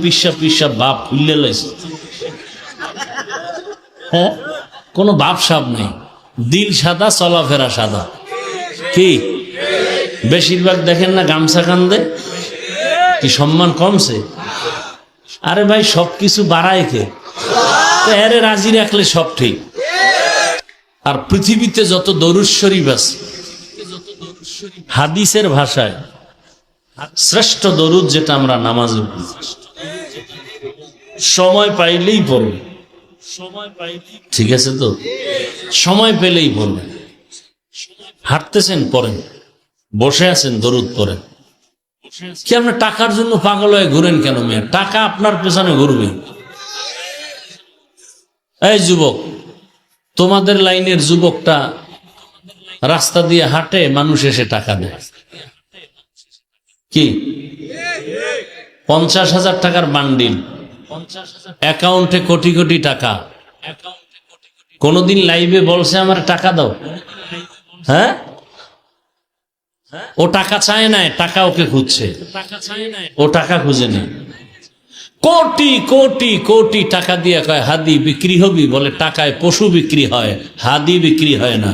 পিসা পিসা বাপ ফুললে লাইছে। হ্যাঁ, কোনো বাপ সাপ নেই, দিল সাদা চলাফেরা সাদা। কি বেশিরভাগ দেখেন না গামছা কান্দে, কি সম্মান কমছে? আরে ভাই সবকিছু বাড়ায় কে? এরে রাজি রাখলে সব ঠিক। আর পৃথিবীতে যত দরুদ শরীফ আছে, হাদিসের ভাষায় শ্রেষ্ঠ দরুদ যেটা আমরা নামাজে পড়ি, সময় পাইলেই পড়বে। ঠিক আছে তো, সময় পেলেই পড়বে। হাঁটতেছেন পড়েন, বসে আছেন দরুদ পড়েন। কি আপনি টাকার জন্য পাগল হয়ে ঘুরেন কেন মেয়ে? টাকা আপনার পেছনে ঘুরবে। এই যুবক, তোমাদের লাইনের যুবকটা রাস্তা দিয়ে হাঁটে, মানুষ এসে টাকা দেয়। কি 50,000 টাকার বান্ডিল, অ্যাকাউন্টে কোটি কোটি টাকা। কোনদিন লাইভে বলছে আমার টাকা দাও? হ্যাঁ, ও টাকা চায় না, টাকা ওকে খুঁজছে। ও টাকা খুঁজে নেই। কোটি কোটি কোটি টাকা দিয়ে কয় হাদি বিক্রি হবি, বলে টাকায় পশু বিক্রি হয়, হাদি বিক্রি হয় না।